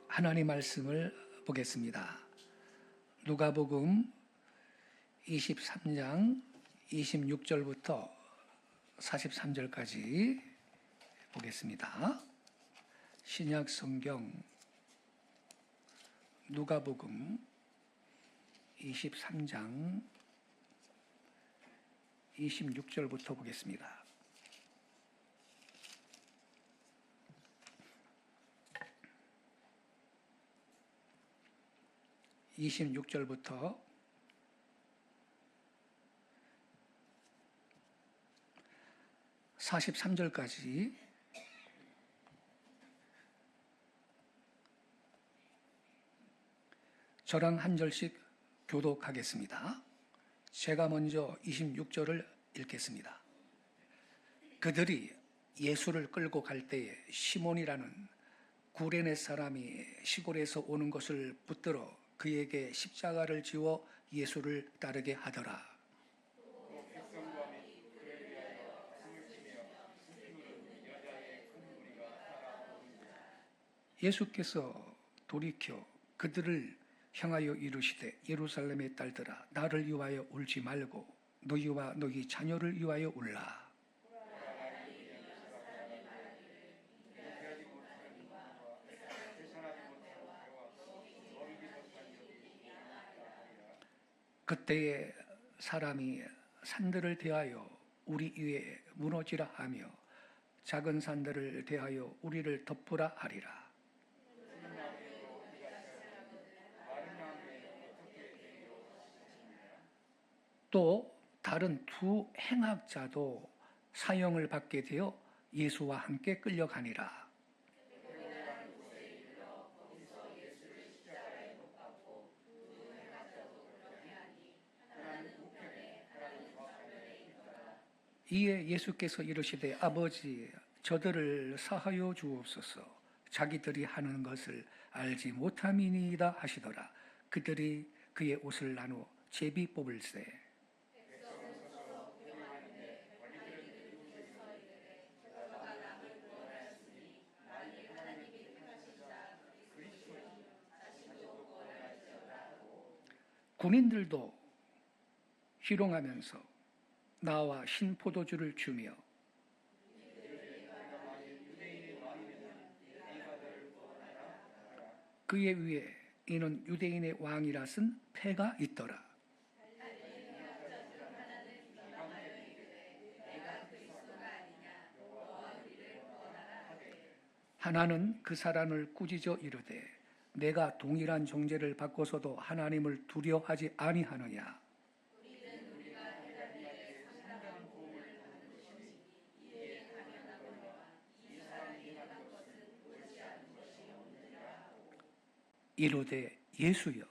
하나님 말씀을 보겠습니다. 누가복음 23장 26절부터 43절까지 보겠습니다. 신약 성경 누가복음 23장 26절부터 보겠습니다. (26절부터) 43절까지 저랑 한 절씩 교독하겠습니다. 제가 먼저 26절을 읽겠습니다. 그들이 예수를 끌고 갈 때에 시몬이라는 구레네 사람이 시골에서 오는 것을 붙들어 그에게 십자가를 지워 예수를 따르게 하더라. 예수께서 돌이켜 그들을 향하여 이르시되 예루살렘의 딸들아 나를 위하여 울지 말고 너희와 너희 자녀를 위하여 울라. 그때에 사람이 산들을 대하여 우리 위에 무너지라 하며 작은 산들을 대하여 우리를 덮으라 하리라. 또 다른 두 행악자도 사형을 받게 되어 예수와 함께 끌려가니라. 이에 예수께서 이르시되 아버지 저들을 사하여 주옵소서 자기들이 하는 것을 알지 못함이니이다 하시더라. 그들이 그의 옷을 나누어 제비 뽑을세. 군인들도 희롱하면서 나와 신 포도주를 주며 그의 위에 이는 유대인의 왕이라 쓴 패가 있더라. 하나는 그 사람을 꾸짖어 이르되 내가 동일한 정죄를 받고서도 하나님을 두려워하지 아니하느냐. 이르되 예수여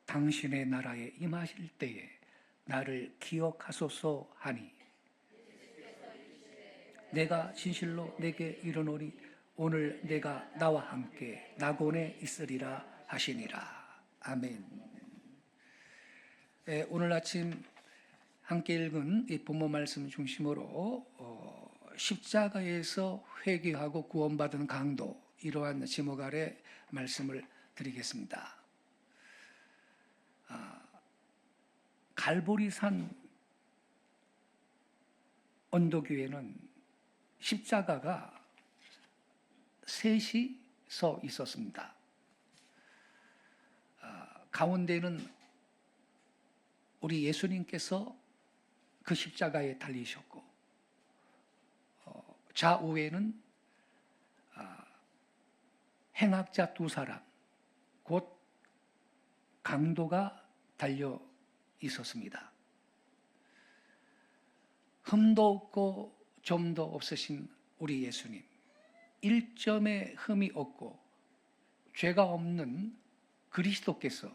당신의 나라에 임하실 때에 나를 기억하소서 하니 내가 진실로 내게 이르노니 오늘 내가 나와 함께 낙원에 있으리라 하시니라. 아멘. 오늘 아침 함께 읽은 이 본문 말씀 중심으로 십자가에서 회개하고 구원받은 강도, 이러한 제목 아래 말씀을 드리겠습니다. 갈보리산 언덕 위에는 십자가가 셋이 서 있었습니다. 가운데는 우리 예수님께서 그 십자가에 달리셨고 좌우에는 행악자 두 사람, 곧 강도가 달려 있었습니다. 흠도 없고 점도 없으신 우리 예수님, 1점의 흠이 없고 죄가 없는 그리스도께서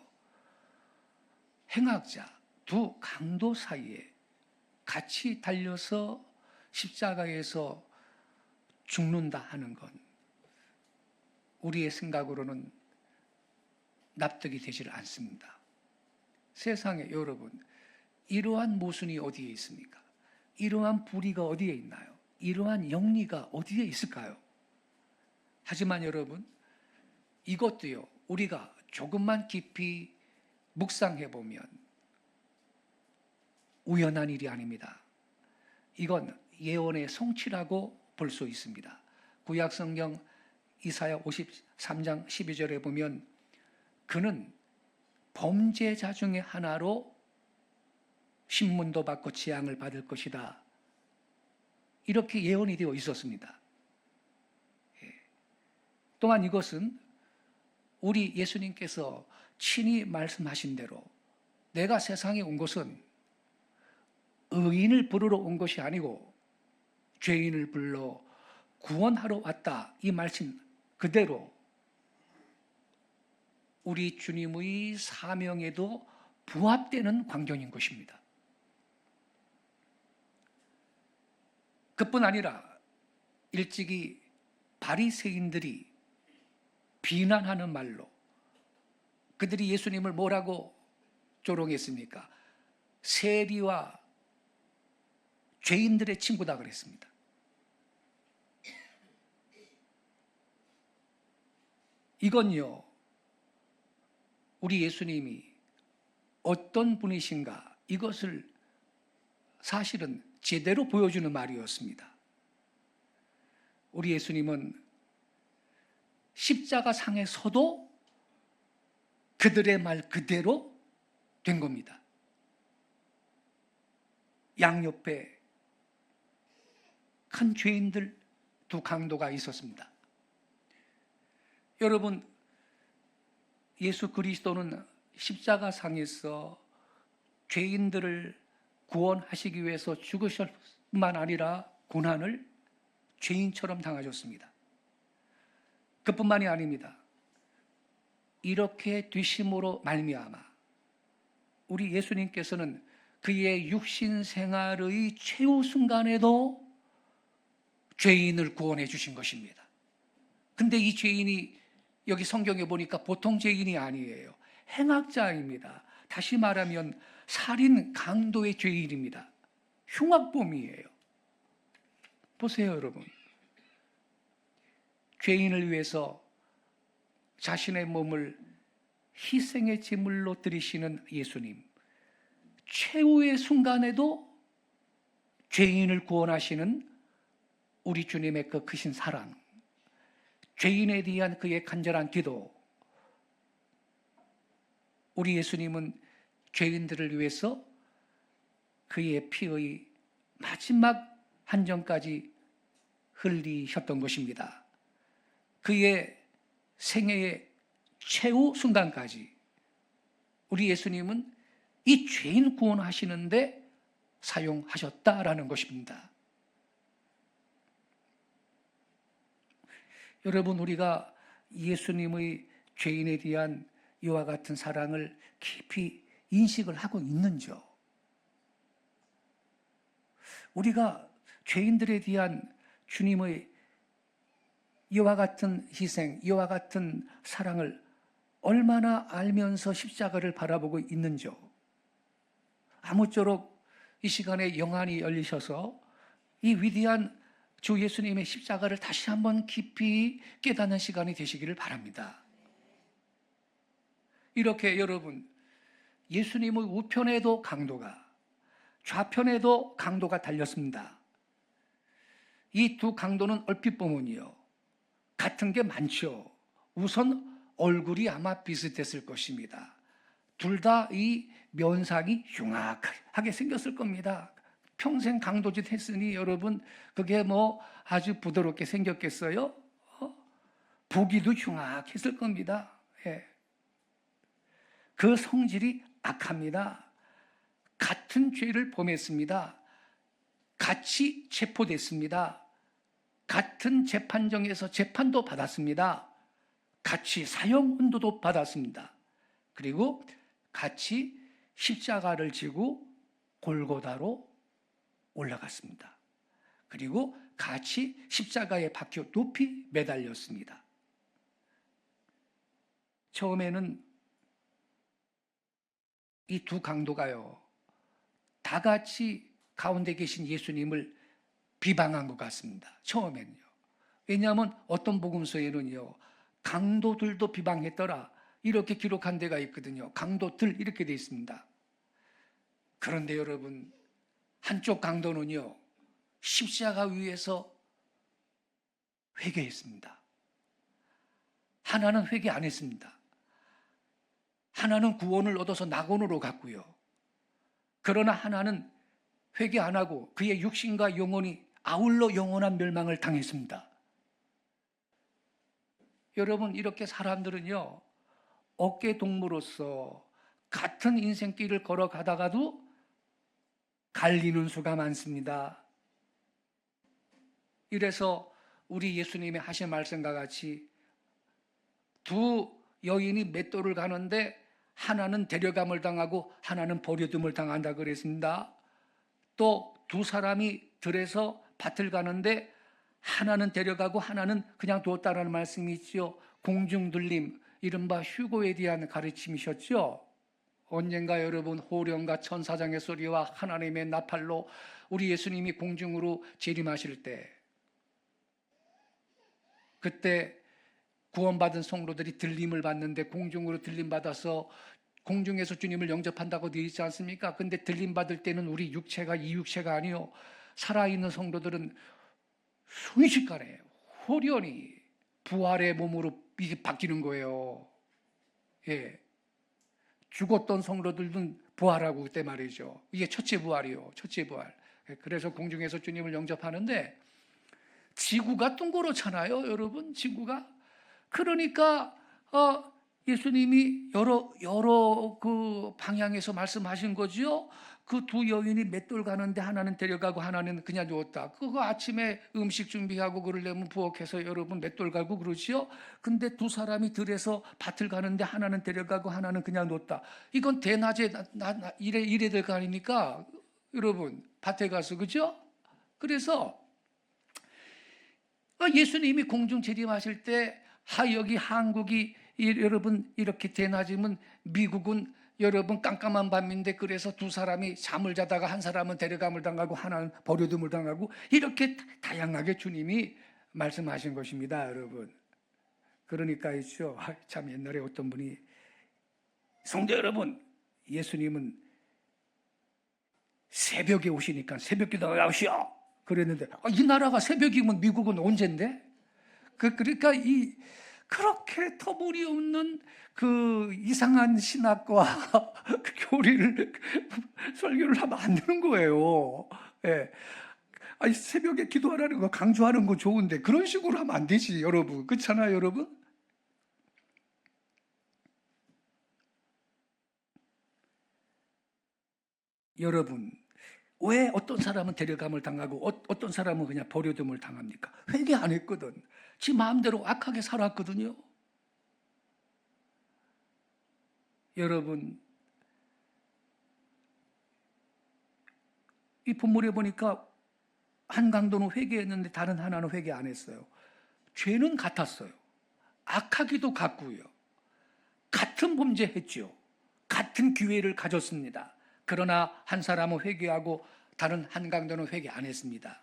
행악자 두 강도 사이에 같이 달려서 십자가에서 죽는다 하는 건 우리의 생각으로는 납득이 되질 않습니다. 세상에 여러분, 이러한 모순이 어디에 있습니까? 이러한 불의가 어디에 있나요? 이러한 영리가 어디에 있을까요? 하지만 여러분, 이것도요, 우리가 조금만 깊이 묵상해 보면 우연한 일이 아닙니다. 이건 예언의 성취라고 볼 수 있습니다. 구약 성경 이사야 53장 12절에 보면 그는 범죄자 중에 하나로 신문도 받고 재앙을 받을 것이다. 이렇게 예언이 되어 있었습니다. 또한 이것은 우리 예수님께서 친히 말씀하신 대로 내가 세상에 온 것은 의인을 부르러 온 것이 아니고 죄인을 불러 구원하러 왔다. 이 말씀 그대로 우리 주님의 사명에도 부합되는 광경인 것입니다. 그뿐 아니라 일찍이 바리새인들이 비난하는 말로 그들이 예수님을 뭐라고 조롱했습니까? 세리와 죄인들의 친구다 그랬습니다. 이건요, 우리 예수님이 어떤 분이신가 이것을 사실은 제대로 보여주는 말이었습니다. 우리 예수님은 십자가 상에 서도 그들의 말 그대로 된 겁니다. 양옆에 큰 죄인들 두 강도가 있었습니다. 여러분, 예수 그리스도는 십자가 상에서 죄인들을 구원하시기 위해서 죽으실 뿐만 아니라 고난을 죄인처럼 당하셨습니다. 그뿐만이 아닙니다. 이렇게 되심으로 말미암아 우리 예수님께서는 그의 육신 생활의 최후 순간에도 죄인을 구원해 주신 것입니다. 근데 이 죄인이 여기 성경에 보니까 보통 죄인이 아니에요. 행악자입니다. 다시 말하면 살인 강도의 죄인입니다. 흉악범이에요. 보세요, 여러분. 죄인을 위해서 자신의 몸을 희생의 제물로 드리시는 예수님. 최후의 순간에도 죄인을 구원하시는 우리 주님의 그 크신 사랑, 죄인에 대한 그의 간절한 기도. 우리 예수님은 죄인들을 위해서 그의 피의 마지막 한 점까지 흘리셨던 것입니다. 그의 생애의 최후 순간까지 우리 예수님은 이 죄인 구원하시는데 사용하셨다라는 것입니다. 여러분, 우리가 예수님의 죄인에 대한 이와 같은 사랑을 깊이 인식을 하고 있는지요? 우리가 죄인들에 대한 주님의 이와 같은 희생, 이와 같은 사랑을 얼마나 알면서 십자가를 바라보고 있는지요? 아무쪼록 이 시간에 영안이 열리셔서 이 위대한 주 예수님의 십자가를 다시 한번 깊이 깨닫는 시간이 되시기를 바랍니다. 이렇게 여러분, 예수님의 우편에도 강도가, 좌편에도 강도가 달렸습니다. 이 두 강도는 얼핏 보면요, 같은 게 많죠. 우선 얼굴이 아마 비슷했을 것입니다. 둘 다 이 면상이 흉악하게 생겼을 겁니다. 평생 강도짓 했으니 여러분, 그게 뭐 아주 부드럽게 생겼겠어요? 보기도 흉악했을 겁니다. 예. 그 성질이 악합니다. 같은 죄를 범했습니다. 같이 체포됐습니다. 같은 재판정에서 재판도 받았습니다. 같이 사형 운도도 받았습니다. 그리고 같이 십자가를 지고 골고다로 올라갔습니다. 그리고 같이 십자가에 박혀 높이 매달렸습니다. 처음에는 이 두 강도가요, 다 같이 가운데 계신 예수님을 비방한 것 같습니다. 처음에는요. 왜냐하면 어떤 복음서에는요, 강도들도 비방했더라. 이렇게 기록한 데가 있거든요. 강도들 이렇게 돼 있습니다. 그런데 여러분, 한쪽 강도는요, 십자가 위에서 회개했습니다. 하나는 회개 안 했습니다. 하나는 구원을 얻어서 낙원으로 갔고요. 그러나 하나는 회개 안 하고 그의 육신과 영혼이 아울러 영원한 멸망을 당했습니다. 여러분, 이렇게 사람들은요, 어깨 동무로서 같은 인생길을 걸어가다가도 갈리는 수가 많습니다. 이래서 우리 예수님이 하신 말씀과 같이 두 여인이 맷돌을 가는데 하나는 데려감을 당하고 하나는 버려둠을 당한다 그랬습니다. 또 두 사람이 들에서 밭을 가는데 하나는 데려가고 하나는 그냥 두었다라는 말씀이 있죠. 공중들림, 이른바 휴고에 대한 가르침이셨죠. 언젠가 여러분, 호령과 천사장의 소리와 하나님의 나팔로 우리 예수님이 공중으로 재림하실 때, 그때 구원받은 성도들이 들림을 받는데 공중으로 들림받아서 공중에서 주님을 영접한다고 되어 있지 않습니까? 근데 들림받을 때는 우리 육체가 이 육체가 아니요, 살아있는 성도들은 순식간에 호련히 부활의 몸으로 이게 바뀌는 거예요. 예. 죽었던 성도들은 부활하고 그때 말이죠. 이게 첫째 부활이요. 첫째 부활. 그래서 공중에서 주님을 영접하는데 지구가 둥그렇잖아요, 여러분. 지구가. 그러니까 예수님이 여러 그 방향에서 말씀하신 거죠. 그 두 여인이 맷돌 가는데 하나는 데려가고 하나는 그냥 누웠다. 그거 아침에 음식 준비하고 그러려면 부엌에서 여러분 맷돌 가고 그러지요. 근데 두 사람이 들에서 밭을 가는데 하나는 데려가고 하나는 그냥 놓았다. 이건 대낮에 이래 될 거 아닙니까? 여러분, 밭에 가서, 그죠? 그래서 예수님이 공중 재림하실 때 여기 한국이 여러분 이렇게 대낮이면 미국은 여러분 깜깜한 밤인데, 그래서 두 사람이 잠을 자다가 한 사람은 데려감을 당하고 하나는 버려둠을 당하고 이렇게 다양하게 주님이 말씀하신 것입니다, 여러분. 그러니까 있죠. 참 옛날에 어떤 분이, 성도 여러분, 예수님은 새벽에 오시니까 새벽기도 나오시오 그랬는데, 이 나라가 새벽이면 미국은 언젠데? 그러니까 그렇게 터무니없는 그 이상한 신학과 그 교리를 설교를 하면 안 되는 거예요. 예. 아니, 새벽에 기도하라는 거 강조하는 거 좋은데 그런 식으로 하면 안 되지, 여러분. 그렇잖아요, 여러분? 여러분, 왜 어떤 사람은 데려감을 당하고 어떤 사람은 그냥 버려둠을 당합니까? 회개 안 했거든. 지 마음대로 악하게 살았거든요. 여러분, 이 본문에 보니까 한 강도는 회개했는데 다른 하나는 회개 안 했어요. 죄는 같았어요. 악하기도 같고요. 같은 범죄했죠. 같은 기회를 가졌습니다. 그러나 한 사람은 회개하고 다른 한 강도는 회개 안 했습니다.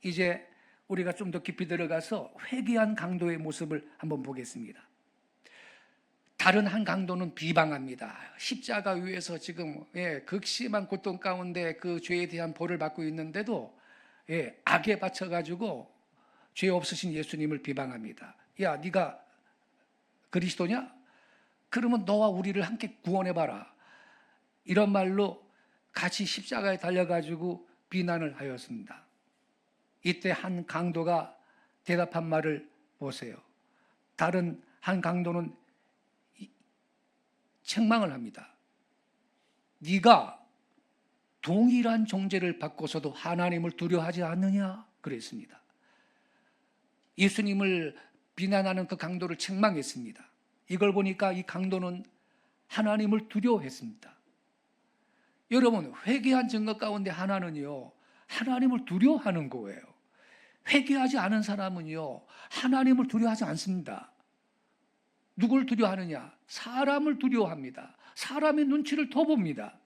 이제 우리가 좀 더 깊이 들어가서 회개한 강도의 모습을 한번 보겠습니다. 다른 한 강도는 비방합니다. 십자가 위에서 지금 극심한 고통 가운데 그 죄에 대한 벌을 받고 있는데도 악에 받쳐가지고 죄 없으신 예수님을 비방합니다. 야, 네가 그리스도냐? 그러면 너와 우리를 함께 구원해봐라. 이런 말로 같이 십자가에 달려가지고 비난을 하였습니다. 이때 한 강도가 대답한 말을 보세요. 다른 한 강도는 책망을 합니다. 네가 동일한 정죄를 받고서도 하나님을 두려워하지 않느냐? 그랬습니다. 예수님을 비난하는 그 강도를 책망했습니다. 이걸 보니까 이 강도는 하나님을 두려워했습니다. 여러분, 회개한 증거 가운데 하나는요, 하나님을 두려워하는 거예요. 회개하지 않은 사람은요, 하나님을 두려워하지 않습니다. 누굴 두려워하느냐? 사람을 두려워합니다. 사람의 눈치를 더 봅니다.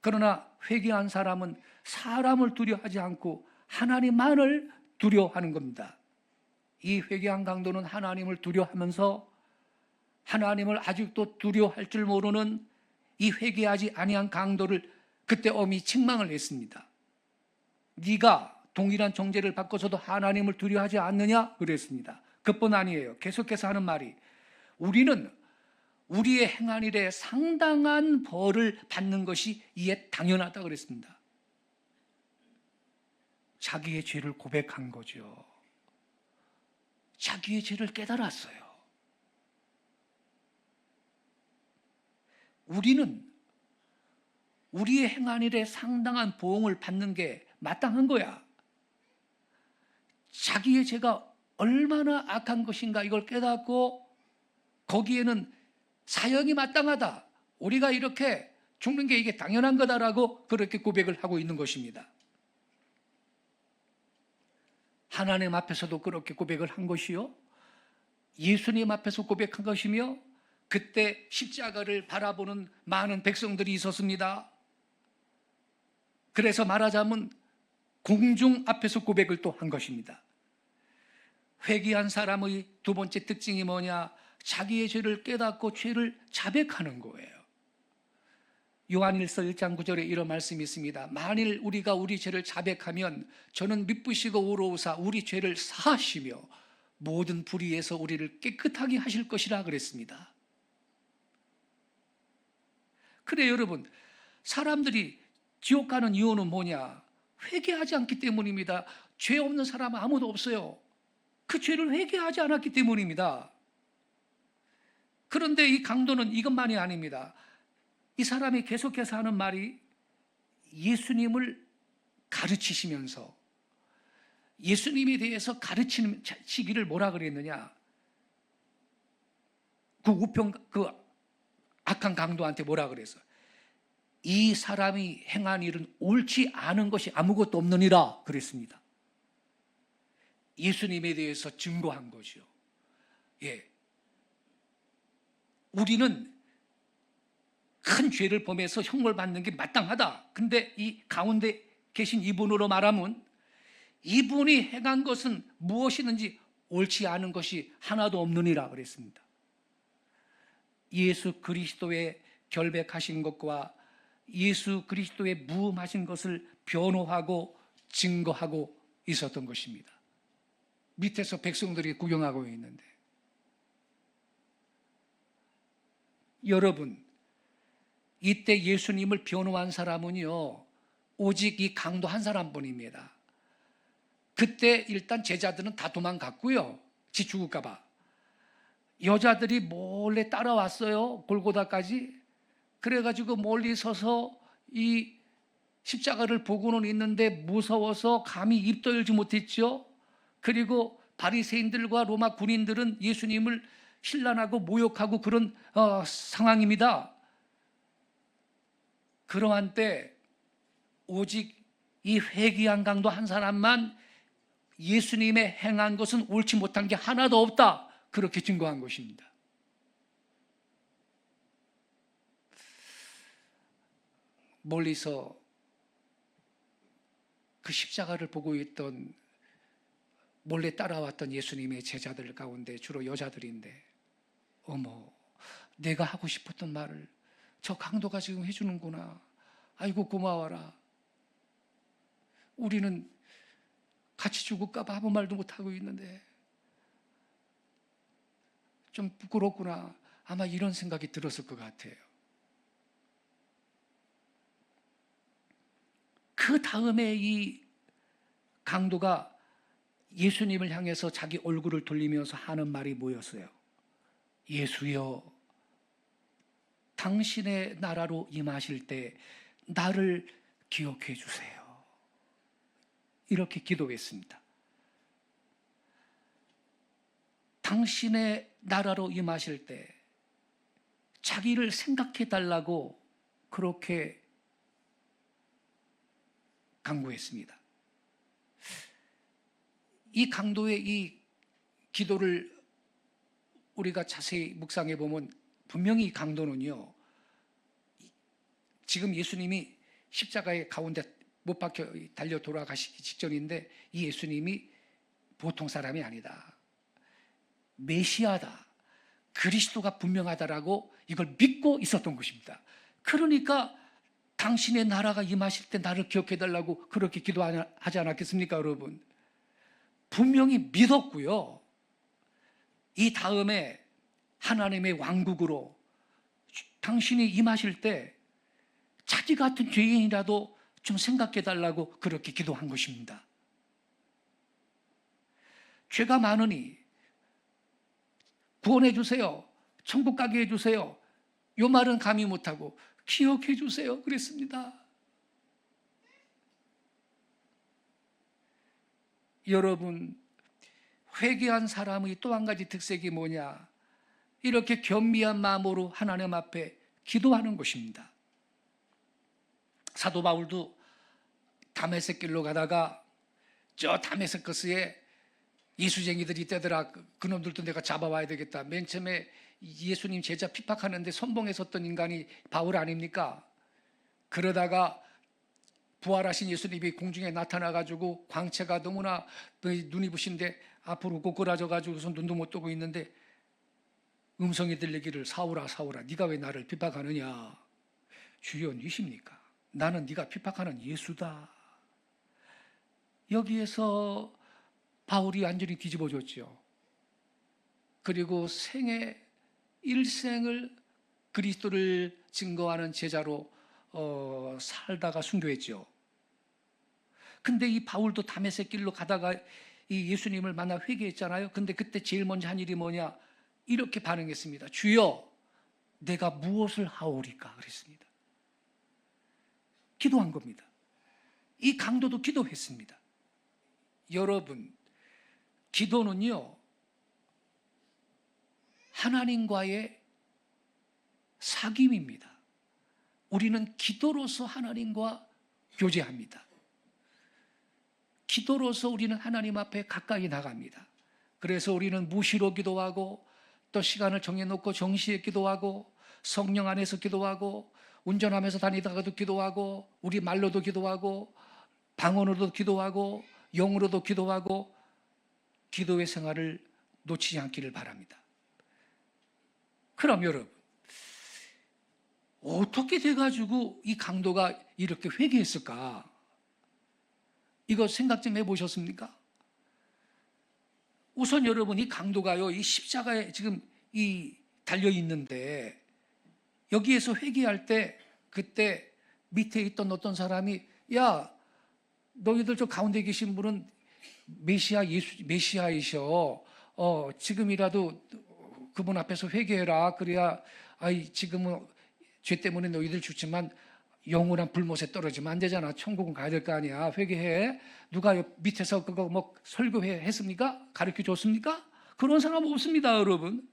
그러나 회개한 사람은 사람을 두려워하지 않고 하나님만을 두려워하는 겁니다. 이 회개한 강도는 하나님을 두려워하면서 하나님을 아직도 두려워할 줄 모르는 이 회개하지 아니한 강도를 그때 엄히 책망을 했습니다. 네가 동일한 정죄를 받고서도 하나님을 두려워하지 않느냐? 그랬습니다. 그뿐 아니에요. 계속해서 하는 말이 우리는 우리의 행한 일에 상당한 벌을 받는 것이 이에 당연하다 그랬습니다. 자기의 죄를 고백한 거죠. 자기의 죄를 깨달았어요. 우리는 우리의 행한 일에 상당한 보응을 받는 게 마땅한 거야. 자기의 죄가 얼마나 악한 것인가 이걸 깨닫고 거기에는 사형이 마땅하다. 우리가 이렇게 죽는 게 이게 당연한 거다라고 그렇게 고백을 하고 있는 것입니다. 하나님 앞에서도 그렇게 고백을 한 것이요. 예수님 앞에서 고백한 것이며 그때 십자가를 바라보는 많은 백성들이 있었습니다. 그래서 말하자면 공중 앞에서 고백을 또 한 것입니다. 회개한 사람의 두 번째 특징이 뭐냐? 자기의 죄를 깨닫고 죄를 자백하는 거예요. 요한일서 1장 9절에 이런 말씀이 있습니다. 만일 우리가 우리 죄를 자백하면 저는 미쁘시고 의로우사 우리 죄를 사하시며 모든 불의에서 우리를 깨끗하게 하실 것이라 그랬습니다. 그래 여러분, 사람들이 지옥 가는 이유는 뭐냐? 회개하지 않기 때문입니다. 죄 없는 사람은 아무도 없어요. 그 죄를 회개하지 않았기 때문입니다. 그런데 이 강도는 이것만이 아닙니다. 이 사람이 계속해서 하는 말이 예수님을 가르치시면서 예수님에 대해서 가르치기를 뭐라 그랬느냐? 그 악한 강도한테 뭐라 그랬어요? 이 사람이 행한 일은 옳지 않은 것이 아무것도 없느니라 그랬습니다. 예수님에 대해서 증거한 거죠. 예. 우리는 큰 죄를 범해서 형벌 받는 게 마땅하다. 근데 이 가운데 계신 이분으로 말하면 이분이 행한 것은 무엇이든지 옳지 않은 것이 하나도 없느니라 그랬습니다. 예수 그리스도의 결백하신 것과 예수 그리스도의 무음하신 것을 변호하고 증거하고 있었던 것입니다. 밑에서 백성들이 구경하고 있는데 여러분, 이때 예수님을 변호한 사람은요 오직 이 강도 한 사람뿐입니다. 그때 일단 제자들은 다 도망갔고요. 지 죽을까 봐. 여자들이 몰래 따라왔어요. 골고다까지. 그래가지고 멀리 서서 이 십자가를 보고는 있는데 무서워서 감히 입도 열지 못했죠. 그리고 바리새인들과 로마 군인들은 예수님을 신란하고 모욕하고 그런 상황입니다. 그러한 때 오직 이 회개한 강도 한 사람만 예수님의 행한 것은 옳지 못한 게 하나도 없다. 그렇게 증거한 것입니다. 멀리서 그 십자가를 보고 있던 몰래 따라왔던 예수님의 제자들 가운데 주로 여자들인데 어머, 내가 하고 싶었던 말을 저 강도가 지금 해주는구나. 아이고 고마워라. 우리는 같이 죽을까 봐 아무 말도 못하고 있는데 좀 부끄럽구나. 아마 이런 생각이 들었을 것 같아요. 그 다음에 이 강도가 예수님을 향해서 자기 얼굴을 돌리면서 하는 말이 뭐였어요? 예수여, 당신의 나라로 임하실 때 나를 기억해 주세요. 이렇게 기도했습니다. 당신의 나라로 임하실 때 자기를 생각해 달라고 그렇게 간구했습니다. 이 강도의 이 기도를 우리가 자세히 묵상해 보면 분명히 이 강도는요, 지금 예수님이 십자가의 가운데 못 박혀 달려 돌아가시기 직전인데 이 예수님이 보통 사람이 아니다. 메시아다. 그리스도가 분명하다라고 이걸 믿고 있었던 것입니다. 그러니까 당신의 나라가 임하실 때 나를 기억해달라고 그렇게 기도하지 않았겠습니까, 여러분? 분명히 믿었고요. 이 다음에 하나님의 왕국으로 당신이 임하실 때 자기 같은 죄인이라도 좀 생각해달라고 그렇게 기도한 것입니다. 죄가 많으니 구원해 주세요. 천국 가게 해 주세요. 요 말은 감히 못하고 기억해 주세요. 그랬습니다. 여러분, 회개한 사람의 또 한 가지 특색이 뭐냐? 이렇게 겸비한 마음으로 하나님 앞에 기도하는 것입니다. 사도 바울도 다메섹 길로 가다가 저 다메섹거스에 예수쟁이들이 있다더라. 그놈들도 내가 잡아와야 되겠다. 맨 처음에 예수님 제자 핍박하는데 선봉에 섰던 인간이 바울 아닙니까? 그러다가 부활하신 예수님이 공중에 나타나가지고 광채가 너무나 눈이 부신데 앞으로 꼬꾸라져가지고서 눈도 못 뜨고 있는데 음성이 들리기를 사울아 사울아 네가 왜 나를 핍박하느냐. 주여 니십니까? 나는 네가 핍박하는 예수다. 여기에서 바울이 완전히 뒤집어졌죠. 그리고 생애 일생을 그리스도를 증거하는 제자로 살다가 순교했죠. 근데 이 바울도 다메섹 길로 가다가 이 예수님을 만나 회개했잖아요. 근데 그때 제일 먼저 한 일이 뭐냐? 이렇게 반응했습니다. 주여, 내가 무엇을 하오리까? 그랬습니다. 기도한 겁니다. 이 강도도 기도했습니다. 여러분, 기도는요, 하나님과의 사귐입니다. 우리는 기도로서 하나님과 교제합니다. 기도로서 우리는 하나님 앞에 가까이 나갑니다. 그래서 우리는 무시로 기도하고 또 시간을 정해놓고 정시에 기도하고 성령 안에서 기도하고 운전하면서 다니다가도 기도하고 우리 말로도 기도하고 방언으로도 기도하고 영으로도 기도하고 기도의 생활을 놓치지 않기를 바랍니다. 그럼 여러분, 어떻게 돼가지고 이 강도가 이렇게 회개했을까? 이거 생각 좀 해보셨습니까? 우선 여러분, 이 강도가요, 이 십자가에 지금 이 달려 있는데 여기에서 회개할 때 그때 밑에 있던 어떤 사람이 야, 너희들 저 가운데 계신 분은 메시아이셔. 지금이라도 그분 앞에서 회개해라. 그래야 지금은 죄 때문에 너희들 죽지만 영원한 불못에 떨어지면 안 되잖아. 천국은 가야 될 거 아니야. 회개해. 누가 밑에서 그거 뭐 설교해 했습니까? 가르쳐 줬습니까? 그런 사람 없습니다, 여러분.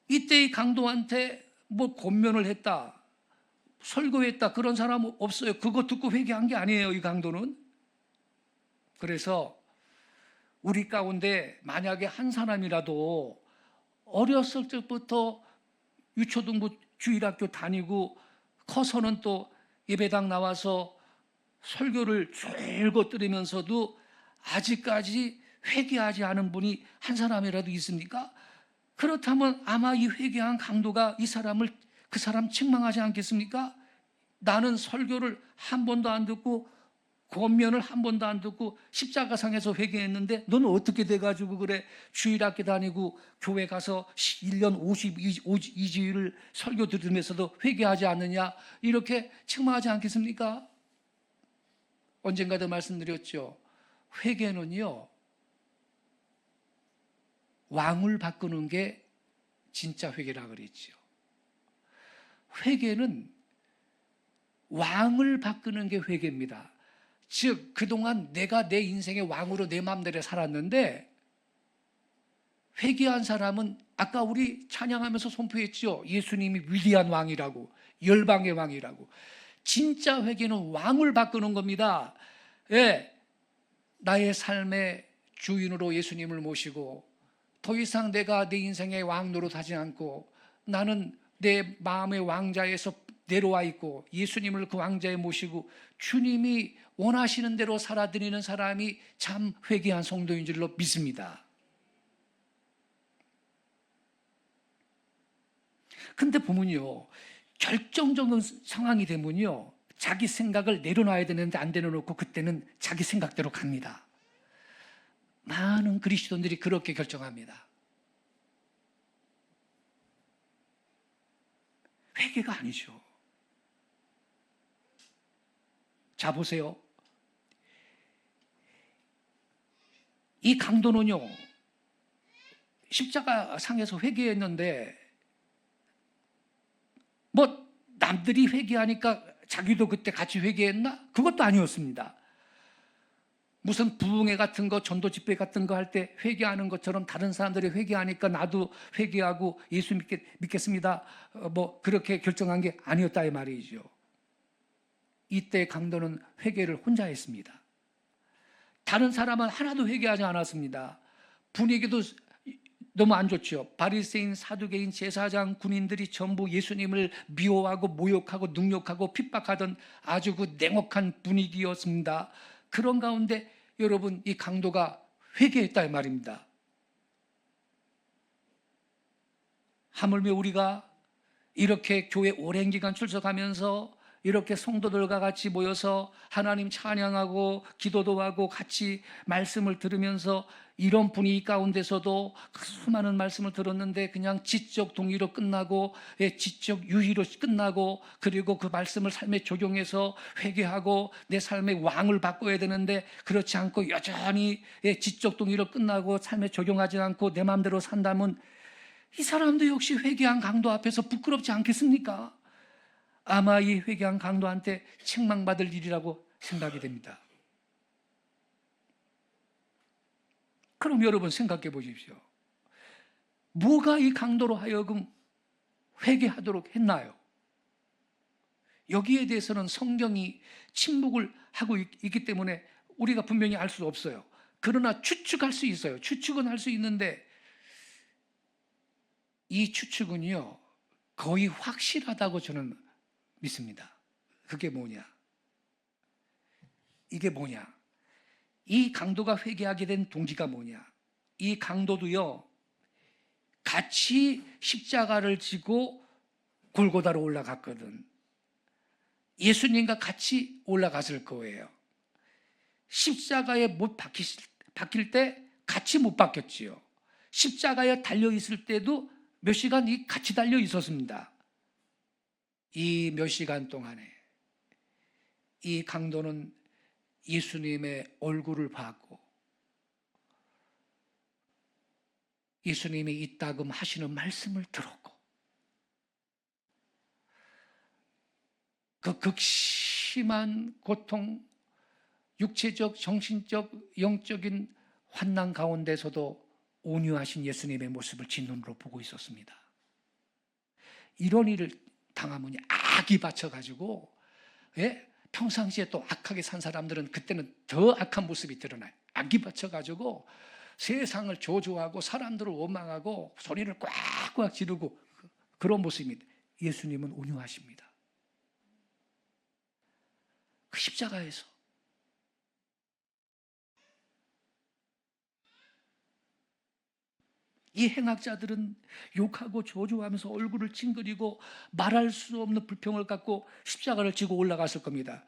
이때 이 강도한테 뭐 권면을 했다, 설교했다, 그런 사람 없어요. 그거 듣고 회개한 게 아니에요, 이 강도는. 그래서 우리 가운데 만약에 한 사람이라도 어렸을 때부터 유초등부 주일학교 다니고 커서는 또 예배당 나와서 설교를 줄곧 들으면서도 아직까지 회개하지 않은 분이 한 사람이라도 있습니까? 그렇다면 아마 이 회개한 강도가 이 사람을 그 사람 책망하지 않겠습니까? 나는 설교를 한 번도 안 듣고 권면을 한 번도 안 듣고 십자가상에서 회개했는데 너는 어떻게 돼가지고 그래 주일학교 다니고 교회 가서 1년 52주일을 설교 들으면서도 회개하지 않느냐, 이렇게 책망하지 않겠습니까? 언젠가도 말씀드렸죠. 회개는요, 왕을 바꾸는 게 진짜 회개라 그랬죠. 회개는 왕을 바꾸는 게 회개입니다. 즉 그동안 내가 내 인생의 왕으로 내 마음대로 살았는데 회개한 사람은 아까 우리 찬양하면서 선포했죠. 예수님이 위대한 왕이라고, 열방의 왕이라고. 진짜 회개는 왕을 바꾸는 겁니다. 예, 나의 삶의 주인으로 예수님을 모시고 더 이상 내가 내 인생의 왕 노릇하지 않고 나는 내 마음의 왕자에서 내려와 있고 예수님을 그 왕자에 모시고 주님이 원하시는 대로 살아드리는 사람이 참 회개한 성도인 줄로 믿습니다. 근데 보면요, 결정적인 상황이 되면요, 자기 생각을 내려놔야 되는데 안 내려놓고 그때는 자기 생각대로 갑니다. 많은 그리스도인들이 그렇게 결정합니다. 회개가 아니죠. 자, 보세요. 이 강도는요, 십자가 상에서 회개했는데 뭐 남들이 회개하니까 자기도 그때 같이 회개했나? 그것도 아니었습니다. 무슨 부흥회 같은 거, 전도 집회 같은 거 할 때 회개하는 것처럼 다른 사람들이 회개하니까 나도 회개하고 예수 믿겠습니다. 뭐 그렇게 결정한 게 아니었다 이 말이죠. 이때 강도는 회개를 혼자 했습니다. 다른 사람은 하나도 회개하지 않았습니다. 분위기도 너무 안 좋죠. 바리새인, 사두개인, 제사장, 군인들이 전부 예수님을 미워하고 모욕하고 능욕하고 핍박하던 아주 그 냉혹한 분위기였습니다. 그런 가운데 여러분 이 강도가 회개했다 이 말입니다. 하물며 우리가 이렇게 교회 오랜 기간 출석하면서 이렇게 성도들과 같이 모여서 하나님 찬양하고 기도도 하고 같이 말씀을 들으면서 이런 분위기 가운데서도 수많은 말씀을 들었는데 그냥 지적 동의로 끝나고 지적 유희로 끝나고 그리고 그 말씀을 삶에 적용해서 회개하고 내 삶의 왕을 바꿔야 되는데 그렇지 않고 여전히 지적 동의로 끝나고 삶에 적용하지 않고 내 마음대로 산다면 이 사람도 역시 회개한 강도 앞에서 부끄럽지 않겠습니까? 아마 이 회개한 강도한테 책망받을 일이라고 생각이 됩니다. 그럼 여러분 생각해 보십시오. 뭐가 이 강도로 하여금 회개하도록 했나요? 여기에 대해서는 성경이 침묵을 하고 있기 때문에 우리가 분명히 알 수 없어요. 그러나 추측할 수 있어요. 추측은 할 수 있는데 이 추측은요 거의 확실하다고 저는 믿습니다. 그게 뭐냐? 이게 뭐냐? 이 강도가 회개하게 된 동기가 뭐냐? 이 강도도요 같이 십자가를 지고 골고다로 올라갔거든. 예수님과 같이 올라갔을 거예요. 십자가에 못 박힐 때 같이 못 박혔지요. 십자가에 달려 있을 때도 몇 시간 같이 달려 있었습니다. 이 몇 시간 동안에 이 강도는 예수님의 얼굴을 봤고 예수님이 이따금 하시는 말씀을 들었고 그 극심한 고통, 육체적, 정신적, 영적인 환난 가운데서도 온유하신 예수님의 모습을 진눈으로 보고 있었습니다. 이런 일을 당하면 악이 받쳐가지고 평상시에 또 악하게 산 사람들은 그때는 더 악한 모습이 드러나요. 악이 받쳐가지고 세상을 저주하고 사람들을 원망하고 소리를 꽉꽉 지르고 그런 모습입니다. 예수님은 온유하십니다. 그 십자가에서 이 행악자들은 욕하고 저주하면서 얼굴을 찡그리고 말할 수 없는 불평을 갖고 십자가를 지고 올라갔을 겁니다.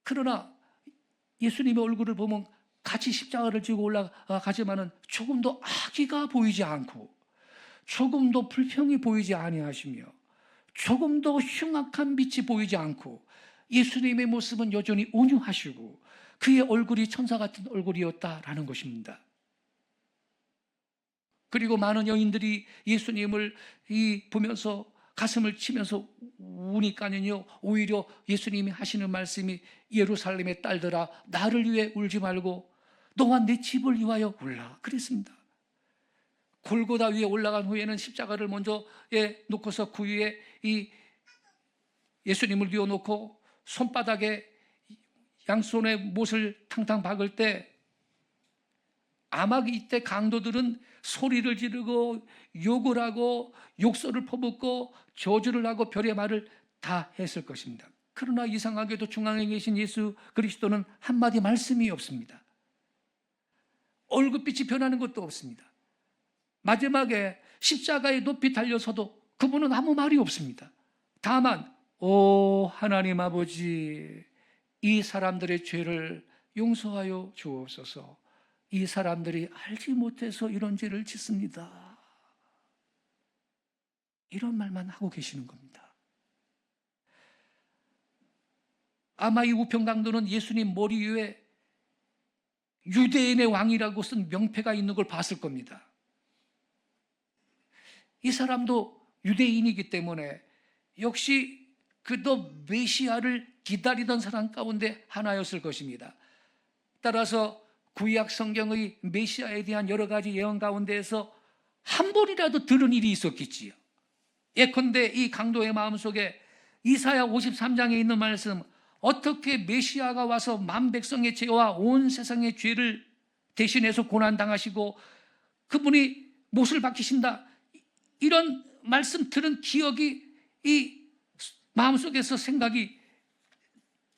그러나 예수님의 얼굴을 보면 같이 십자가를 지고 올라가지만은 조금도 악의가 보이지 않고 조금도 불평이 보이지 아니하시며 조금도 흉악한 빛이 보이지 않고 예수님의 모습은 여전히 온유하시고 그의 얼굴이 천사 같은 얼굴이었다라는 것입니다. 그리고 많은 여인들이 예수님을 보면서 가슴을 치면서 우니까는요 오히려 예수님이 하시는 말씀이 예루살렘의 딸들아 나를 위해 울지 말고 너와 내 집을 위하여 울라 그랬습니다. 골고다 위에 올라간 후에는 십자가를 먼저 놓고서 그 위에 이 예수님을 뉘어놓고 손바닥에 양손에 못을 탕탕 박을 때 아마 이때 강도들은 소리를 지르고 욕을 하고 욕설을 퍼붓고 저주를 하고 별의 말을 다 했을 것입니다. 그러나 이상하게도 중앙에 계신 예수 그리스도는 한마디 말씀이 없습니다. 얼굴빛이 변하는 것도 없습니다. 마지막에 십자가에 높이 달려서도 그분은 아무 말이 없습니다. 다만 오 하나님 아버지, 이 사람들의 죄를 용서하여 주옵소서. 이 사람들이 알지 못해서 이런 죄를 짓습니다. 이런 말만 하고 계시는 겁니다. 아마 이 우평강도는 예수님 머리 위에 유대인의 왕이라고 쓴 명패가 있는 걸 봤을 겁니다. 이 사람도 유대인이기 때문에 역시 그도 메시아를 기다리던 사람 가운데 하나였을 것입니다. 따라서 구약 성경의 메시아에 대한 여러 가지 예언 가운데에서 한 번이라도 들은 일이 있었겠지요. 예컨대 이 강도의 마음속에 이사야 53장에 있는 말씀, 어떻게 메시아가 와서 만 백성의 죄와 온 세상의 죄를 대신해서 고난당하시고 그분이 못을 박히신다, 이런 말씀 들은 기억이 이 마음속에서 생각이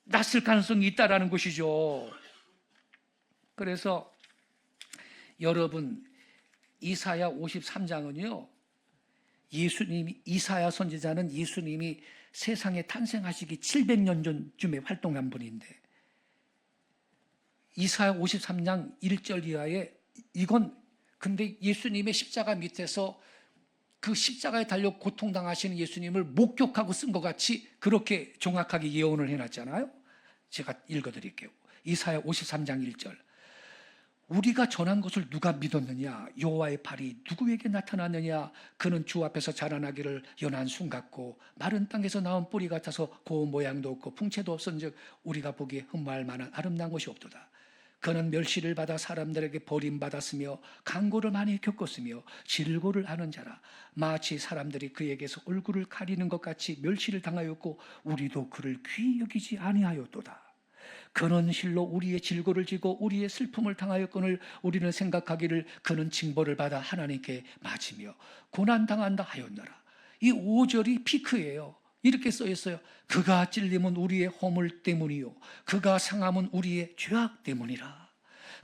났을 가능성이 있다라는 것이죠. 그래서 여러분, 이사야 53장은요, 예수님이, 이사야 선지자는 예수님이 세상에 탄생하시기 700년 전쯤에 활동한 분인데, 이사야 53장 1절 이하에 이건 근데 예수님의 십자가 밑에서 그 십자가에 달려 고통당하시는 예수님을 목격하고 쓴 것 같이 그렇게 정확하게 예언을 해놨잖아요. 제가 읽어드릴게요. 이사야 53장 1절. 우리가 전한 것을 누가 믿었느냐? 여호와의 팔이 누구에게 나타났느냐? 그는 주 앞에서 자라나기를 연한 순 같고 마른 땅에서 나온 뿌리 같아서 고운 모양도 없고 풍채도 없은즉 우리가 보기에 흠모할 만한 아름다운 것이 없도다. 그는 멸시를 받아 사람들에게 버림받았으며 간고를 많이 겪었으며 질고를 하는 자라. 마치 사람들이 그에게서 얼굴을 가리는 것 같이 멸시를 당하였고 우리도 그를 귀히 여기지 아니하였도다. 그는 실로 우리의 질고를 지고 우리의 슬픔을 당하였거늘 우리는 생각하기를 그는 징벌을 받아 하나님께 맞으며 고난당한다 하였노라. 이 5절이 피크예요. 이렇게 써 있어요. 그가 찔림은 우리의 허물 때문이요 그가 상함은 우리의 죄악 때문이라.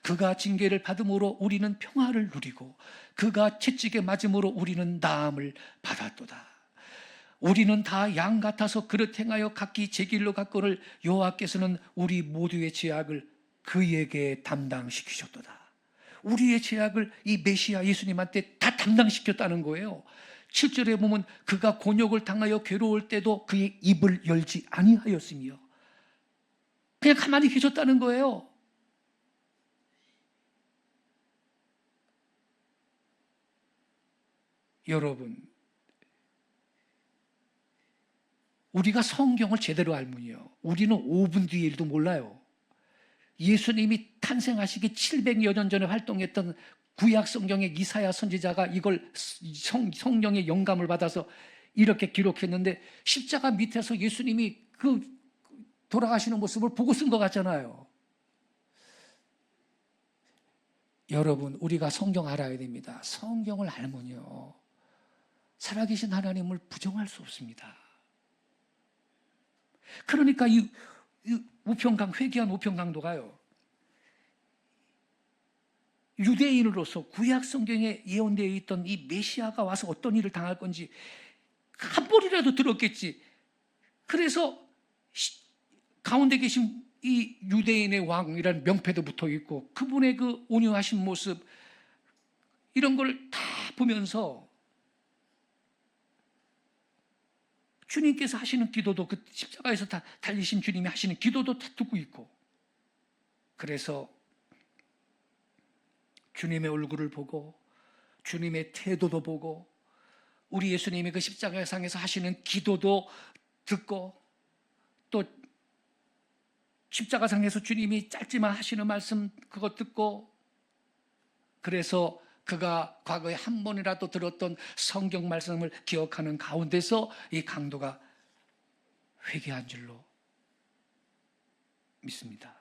그가 징계를 받음으로 우리는 평화를 누리고 그가 채찍에 맞음으로 우리는 나음을 받았도다. 우리는 다 양 같아서 그릇 행하여 각기 제 길로 갔거늘 여호와께서는 우리 모두의 죄악을 그에게 담당시키셨도다. 우리의 죄악을 이 메시아 예수님한테 다 담당시켰다는 거예요. 7절에 보면 그가 곤욕을 당하여 괴로울 때도 그의 입을 열지 아니하였으며, 그냥 가만히 계셨다는 거예요. 여러분, 우리가 성경을 제대로 알면요, 우리는 5분 뒤의 일도 몰라요. 예수님이 탄생하시기 700여 년 전에 활동했던 구약 성경의 이사야 선지자가 이걸 성령의 영감을 받아서 이렇게 기록했는데, 십자가 밑에서 예수님이 그 돌아가시는 모습을 보고 쓴 것 같잖아요. 여러분, 우리가 성경 알아야 됩니다. 성경을 알면요, 살아계신 하나님을 부정할 수 없습니다. 그러니까 이 회개한 우평강도가요, 유대인으로서 구약 성경에 예언되어 있던 이 메시아가 와서 어떤 일을 당할 건지 한 번이라도 들었겠지. 그래서 가운데 계신 이 유대인의 왕이라는 명패도 붙어 있고 그분의 그 온유하신 모습, 이런 걸 다 보면서 주님께서 하시는 기도도, 그 십자가에서 다 달리신 주님이 하시는 기도도 다 듣고 있고, 그래서 주님의 얼굴을 보고 주님의 태도도 보고 우리 예수님이 그 십자가상에서 하시는 기도도 듣고, 또 십자가상에서 주님이 짧지만 하시는 말씀 그거 듣고, 그래서 그가 과거에 한 번이라도 들었던 성경 말씀을 기억하는 가운데서 이 강도가 회개한 줄로 믿습니다.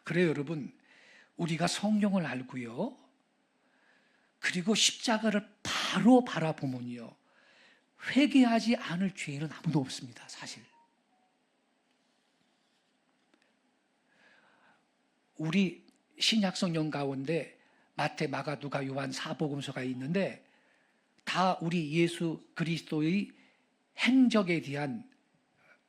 그래요, 여러분, 우리가 성경을 알고요, 그리고 십자가를 바로 바라보면요, 회개하지 않을 죄인은 아무도 없습니다. 사실 우리 신약 성경 가운데 마태, 마가, 누가, 요한 4복음서가 있는데 다 우리 예수 그리스도의 행적에 대한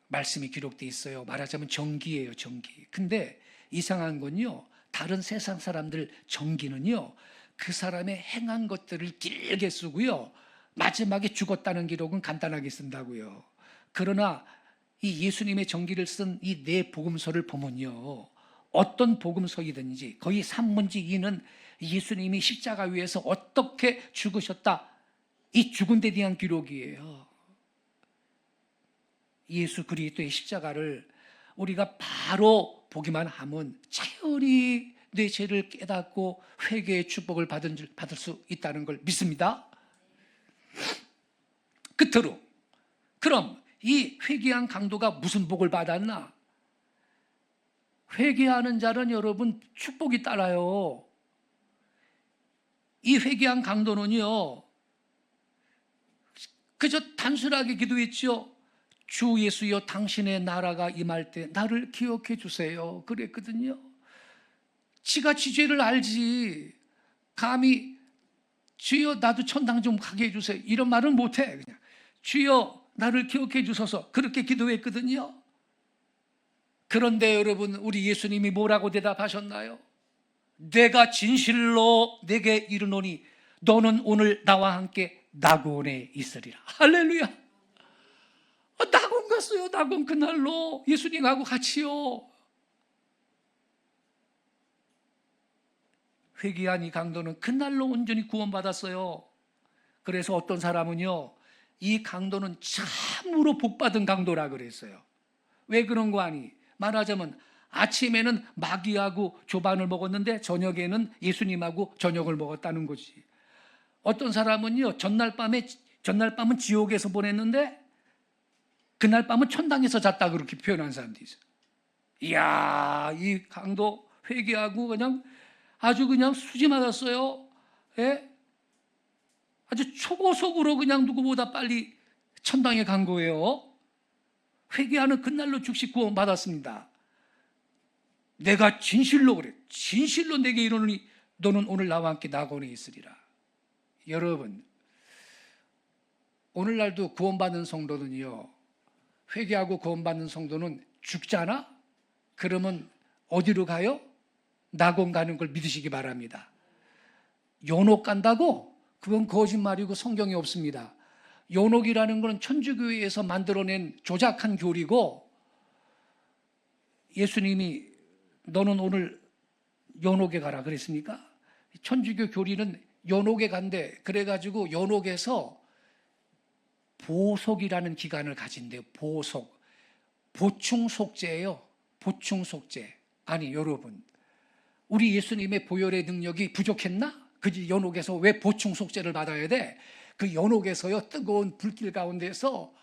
말씀이 기록되어 있어요. 말하자면 정기예요, 정기. 근데 이상한 건요, 다른 세상 사람들 정기는요, 그 사람의 행한 것들을 길게 쓰고요, 마지막에 죽었다는 기록은 간단하게 쓴다고요. 그러나 이 예수님의 정기를 쓴 이 네 복음서를 보면요, 어떤 복음서이든지 거의 3분의 2는 예수님이 십자가 위에서 어떻게 죽으셨다, 이 죽은 데 대한 기록이에요. 예수 그리스도의 십자가를 우리가 바로 보기만 하면 차라리 내 죄를 깨닫고 회개의 축복을 받을 수 있다는 걸 믿습니다. 끝으로, 그럼 이 회개한 강도가 무슨 복을 받았나? 회개하는 자는 여러분 축복이 따라요. 이 회개한 강도는요, 그저 단순하게 기도했죠. 주 예수여, 당신의 나라가 임할 때 나를 기억해 주세요, 그랬거든요. 지가 지 죄를 알지 감히 주여 나도 천당 좀 가게 해주세요 이런 말은 못해. 그냥 주여 나를 기억해 주소서, 그렇게 기도했거든요. 그런데 여러분, 우리 예수님이 뭐라고 대답하셨나요? 내가 진실로 내게 이르노니 너는 오늘 나와 함께 낙원에 있으리라. 할렐루야. 낙원 갔어요. 낙원 그날로 예수님하고 같이요. 회개한 이 강도는 그날로 온전히 구원받았어요. 그래서 어떤 사람은요, 이 강도는 참으로 복받은 강도라 그랬어요. 왜 그런 거 아니? 말하자면 아침에는 마귀하고 조반을 먹었는데 저녁에는 예수님하고 저녁을 먹었다는 거지. 어떤 사람은요, 전날 밤은 지옥에서 보냈는데 그날 밤은 천당에서 잤다, 그렇게 표현한 사람도 있어요. 이야, 이 강도 회개하고 그냥 아주 그냥 수지 맞았어요. 예? 아주 초고속으로 그냥 누구보다 빨리 천당에 간 거예요. 회개하는 그날로 즉시 구원 받았습니다. 내가 진실로 그래, 진실로 내게 이르노니 너는 오늘 나와 함께 낙원에 있으리라. 여러분, 오늘날도 구원받는 성도는요, 회개하고 구원받는 성도는 죽잖아? 그러면 어디로 가요? 낙원 가는 걸 믿으시기 바랍니다. 연옥 간다고? 그건 거짓말이고 성경에 없습니다. 연옥이라는 것은 천주교회에서 만들어낸 조작한 교리고, 예수님이 너는 오늘 연옥에 가라 그랬습니까? 천주교 교리는 연옥에 간대. 그래가지고 연옥에서 보속이라는 기간을 가진대요. 보속. 보충속죄예요. 보충속죄. 아니 여러분, 우리 예수님의 보혈의 능력이 부족했나? 그지 연옥에서 왜 보충속죄를 받아야 돼? 그 연옥에서요, 뜨거운 불길 가운데서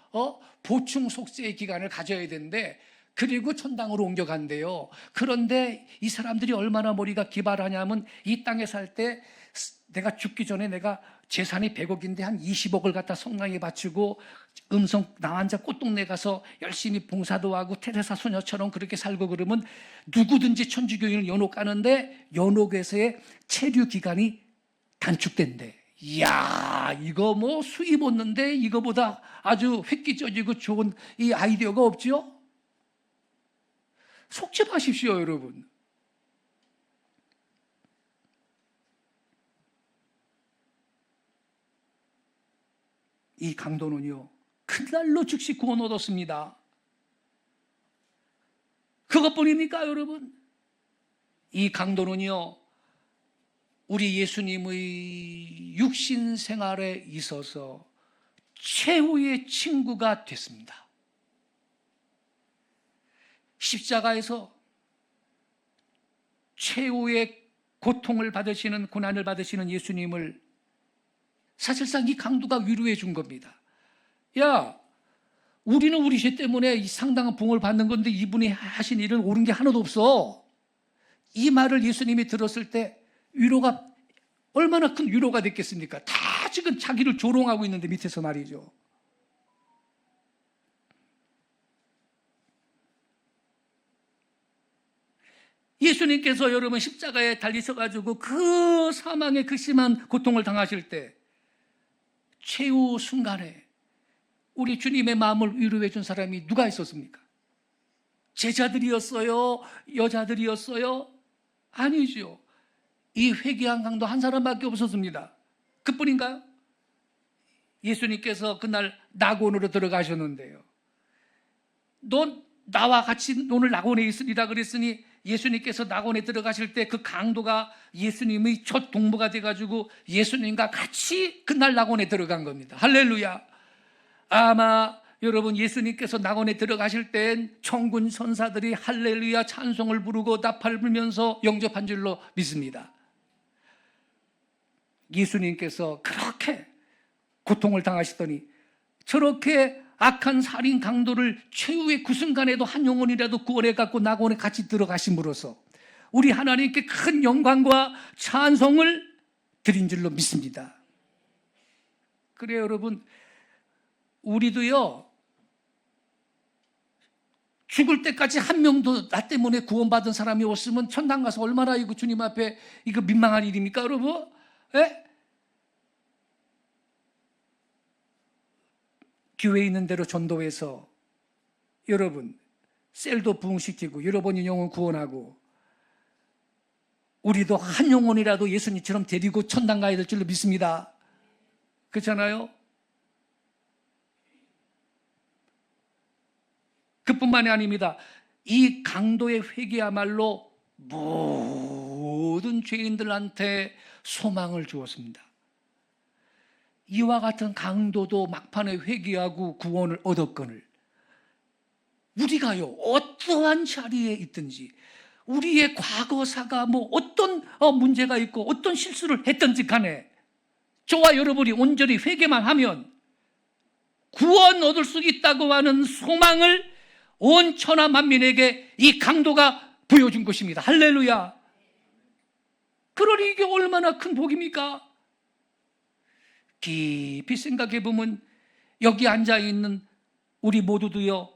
보충속죄의 기간을 가져야 되는데, 그리고 천당으로 옮겨간대요. 그런데 이 사람들이 얼마나 머리가 기발하냐면, 이 땅에 살 때 내가 죽기 전에 내가 재산이 100억인데 한 20억을 갖다 성당에 바치고 음성 나환자 꽃동네 가서 열심히 봉사도 하고 테레사 소녀처럼 그렇게 살고 그러면 누구든지 천주교인을 연옥 가는데 연옥에서의 체류 기간이 단축된대. 이야, 이거 뭐 수입 없는데 이거보다 아주 획기적이고 좋은 이 아이디어가 없지요? 속지 마십시오, 여러분. 이 강도는요, 그날로 즉시 구원 얻었습니다. 그것뿐입니까, 여러분? 이 강도는요, 우리 예수님의 육신 생활에 있어서 최후의 친구가 됐습니다. 십자가에서 최후의 고통을 받으시는, 고난을 받으시는 예수님을 사실상 이 강도가 위로해 준 겁니다. 야, 우리는 우리 죄 때문에 이 상당한 봉을 받는 건데 이분이 하신 일은 옳은 게 하나도 없어. 이 말을 예수님이 들었을 때 위로가 얼마나 큰 위로가 됐겠습니까? 다 지금 자기를 조롱하고 있는데 밑에서 말이죠. 예수님께서 여러분 십자가에 달리셔가지고 그 사망의 그 심한 고통을 당하실 때 최후 순간에 우리 주님의 마음을 위로해 준 사람이 누가 있었습니까? 제자들이었어요? 여자들이었어요? 아니죠. 이 회개한 강도 한 사람밖에 없었습니다. 그뿐인가요? 예수님께서 그날 낙원으로 들어가셨는데요. 넌 나와 같이 오늘 낙원에 있으리라 그랬으니 예수님께서 낙원에 들어가실 때 그 강도가 예수님의 첫 동무가 돼가지고 예수님과 같이 그날 낙원에 들어간 겁니다. 할렐루야. 아마 여러분 예수님께서 낙원에 들어가실 땐 천군 천사들이 할렐루야 찬송을 부르고 나팔을 불면서 영접한 줄로 믿습니다. 예수님께서 그렇게 고통을 당하시더니 저렇게 악한 살인 강도를 최후의 그 순간에도 한 영혼이라도 구원해 갖고 낙원에 같이 들어가심으로써 우리 하나님께 큰 영광과 찬송을 드린 줄로 믿습니다. 그래요 여러분, 우리도요 죽을 때까지 한 명도 나 때문에 구원받은 사람이 없으면 천당 가서 얼마나 이거 주님 앞에 이거 민망한 일입니까 여러분? 예? 교회에 있는 대로 전도해서 여러분 셀도 부흥시키고 여러분의 영혼 구원하고 우리도 한 영혼이라도 예수님처럼 데리고 천당 가야 될 줄로 믿습니다. 그렇잖아요? 그뿐만이 아닙니다. 이 강도의 회개야말로 모든 죄인들한테 소망을 주었습니다. 이와 같은 강도도 막판에 회개하고 구원을 얻었거늘 우리가요 어떠한 자리에 있든지 우리의 과거사가 뭐 어떤 문제가 있고 어떤 실수를 했든지 간에 저와 여러분이 온전히 회개만 하면 구원 얻을 수 있다고 하는 소망을 온 천하 만민에게 이 강도가 보여준 것입니다. 할렐루야. 그러니 이게 얼마나 큰 복입니까? 깊이 생각해 보면 여기 앉아 있는 우리 모두도요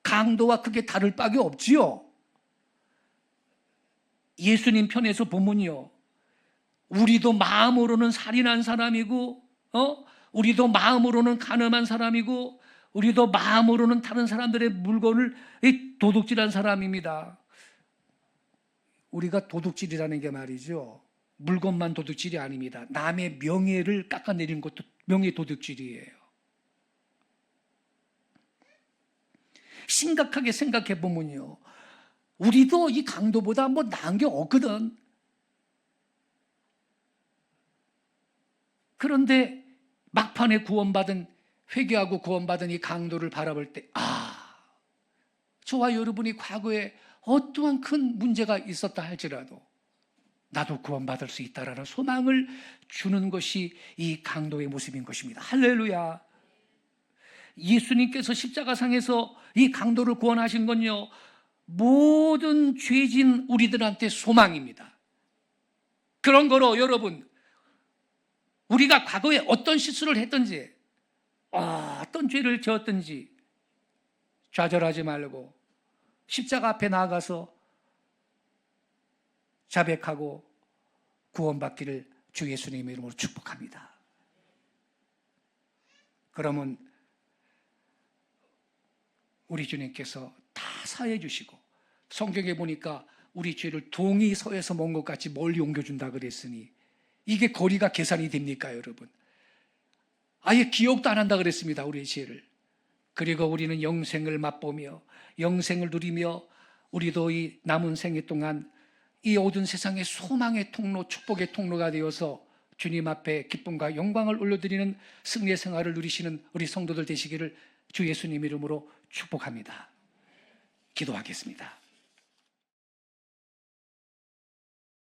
강도와 크게 다를 바가 없지요. 예수님 편에서 보면요 우리도 마음으로는 살인한 사람이고 우리도 마음으로는 간음한 사람이고 우리도 마음으로는 다른 사람들의 물건을 도둑질한 사람입니다. 우리가 도둑질이라는 게 말이죠 물건만 도둑질이 아닙니다. 남의 명예를 깎아내리는 것도 명예 도둑질이에요. 심각하게 생각해 보면요 우리도 이 강도보다 뭐 나은 게 없거든. 그런데 막판에 구원받은 회개하고 구원받은 이 강도를 바라볼 때 저와 여러분이 과거에 어떠한 큰 문제가 있었다 할지라도 나도 구원받을 수 있다라는 소망을 주는 것이 이 강도의 모습인 것입니다. 할렐루야. 예수님께서 십자가상에서 이 강도를 구원하신 건요 모든 죄진 우리들한테 소망입니다. 그런 거로 여러분 우리가 과거에 어떤 실수를 했든지 어떤 죄를 지었든지 좌절하지 말고 십자가 앞에 나아가서 자백하고 구원받기를 주 예수님의 이름으로 축복합니다. 그러면 우리 주님께서 다 사해 주시고 성경에 보니까 우리 죄를 동이 서에서 먼 것 같이 멀리 옮겨준다 그랬으니 이게 거리가 계산이 됩니까 여러분? 아예 기억도 안 한다 그랬습니다 우리의 죄를. 그리고 우리는 영생을 맛보며 영생을 누리며 우리도 이 남은 생애 동안 이 모든 세상의 소망의 통로 축복의 통로가 되어서 주님 앞에 기쁨과 영광을 올려드리는 승리의 생활을 누리시는 우리 성도들 되시기를 주 예수님 이름으로 축복합니다. 기도하겠습니다.